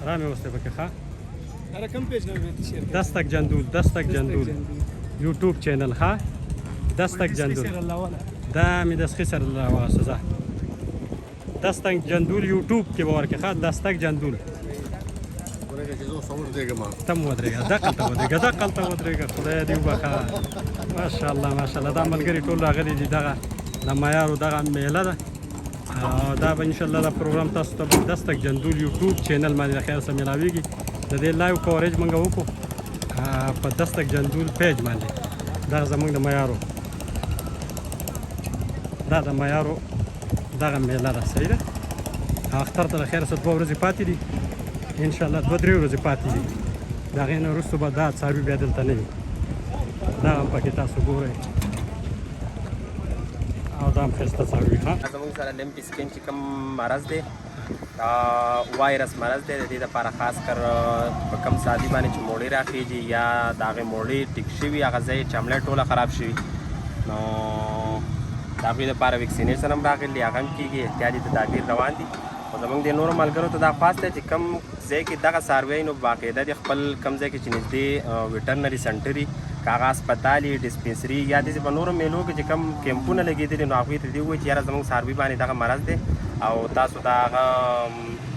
رامي وسته پکې ښه هر کوم پیج نه شیر دستک جندول یوټیوب چینل ښه دستک جندول دا مې د سخي سره الله واسه دستک جندول یوټیوب کې ورکه ښه دستک جندول تم ودرېږه دقلته ودرېږه خدای دې وبخښه ماشاءالله دا ملګري ټول راغلي دي دغه د معیارو دغه میله ده دا به انشاءالله دا پروګرام تاسو ته دستک جندول یوټیوب چینل باندې د خیر سره میلاویږي د دې لایو کوریج موږ وکړو په دستک جندول پیج باندې دا زموږ د معیارو دا د معیارو دغه میله ده صحیح ده اختر ته د خیر سره 2 ورځې پاتې دي انشاءالله 2-3 ورځې پاتې دي د هغې نه وروسته به دا څاروي بیا دلته نه وي دا هم پکې تاسو ګورئ او دا هم ښایسته څاروي ښه زموږ سره لمپي سکین چې کوم مرض دی وایرس مرض دی د دې دپاره خاص کر په کوم سادي باندې چې موړې راخیږي یا د هغې موړې ټیک شوي هغه ځای چمړی ټوله خراب شوي نو د هغوی دپاره ویکسینیشن هم راغلی هغه هم کېږي احتیاطي تدابیر روان دي خو زموږ د نورو ملګرو ته دا خواست دی چې کوم ځای کې دغه څاروی نو باقاعده د خپل کوم ځای کې چې نږدې ویټرنري سنټر وي که هغه هسپتال وي ډسپنسري یا داسې په نورو میلو کې چې کوم کیمپونه لګېدلي نو هغوی ته دې ووایي چې یاره زموږ څاروي باندې دغه مرض دی او تاسو د هغه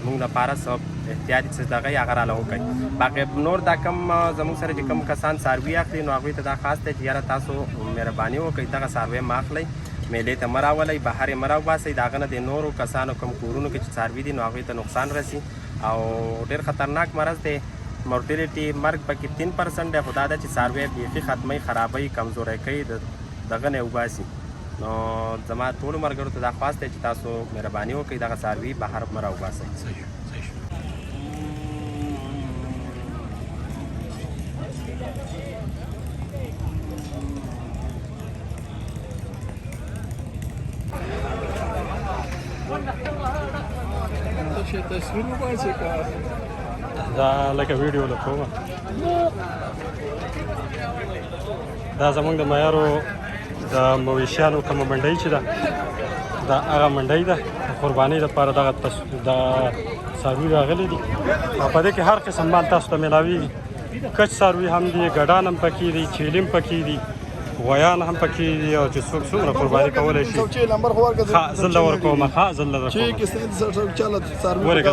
موږ لپاره څه احتیاطي څه دغه یې هغه راله وکړئ باقي نور دا کم زموږ سره چې کوم کسان څاروي اخلي نو هغوی ته دا خاص دی چې یاره تاسو مهرباني وکړئ دغه څاروی مه اخلئ میلې ته مه راولئ بهر یې مه راوباسئ د هغه نه د نورو کسانو کوم کورونو کې چې څاروي دي نو هغوی ته نقصان رسي او ډېر خطرناک مرض دی مورټیلیټي مرګ پکې 3% دی خو دا ده چې څاروی بیخي ختموي خرابوي کمزوری کوي دغه نه یې وباسي نو زما ټولو ملګرو ته دا خواست دی چې تاسو مهرباني وکړئ دغه څاروي بهر مه راوباسئ تصویر وباسي که دا لکه ویډیو لکومه دا زموږ د معیارو د مویشیانو کومه منډۍ چې ده دا هغه منډۍ ده د قربانۍ دپاره دغه څاروي راغلي دي او په دې کې هر قسم مال تاسو ته میلاویږي کچ څاروي هم دي ګډان هم پکې دي چیلي هم پکې دي غویان هم پکې دي او چې څوک څومره قرباني کولی شي زه له ورکومه ښه زه له ورکومه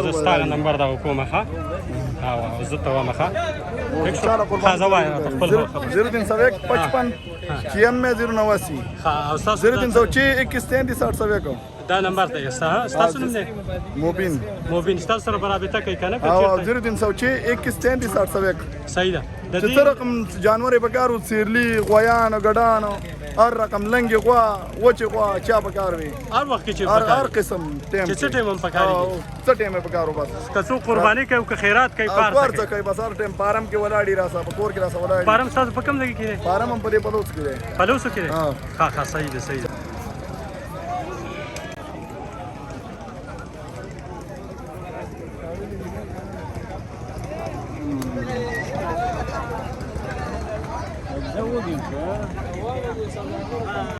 زه ستا نمبر دغه کومه ښه او زه ته وایم ښه زه وایم په خپل 0301 55 91 089 او ستاسو 0306 21 33 دا نمبر دی ستاسو نوم دی موبین ستاسو سره به رابطه کوي که نه 0306 21 33 صحیح ده چې څه رقم جانور یې پکار وو څیرلي غویانو ګډانو هر رقم لنګې غوا وچې غوا چا پکار وي هر وخت کې چې هر قسم ټیم چې څه ټیم هم پکار وي څه ټیم یې پکار وو بس که څوک قرباني کوي که خیرات کوي پار څه کوي بس هر ټیم فارم کې ولاړې راسه په کور کې راسه ولاړې فارم ستاسو په کوم ځای کې دی فارم هم په دې پلوڅ کې دی پلوڅ کې دی ښه صحیح ده صحیح ده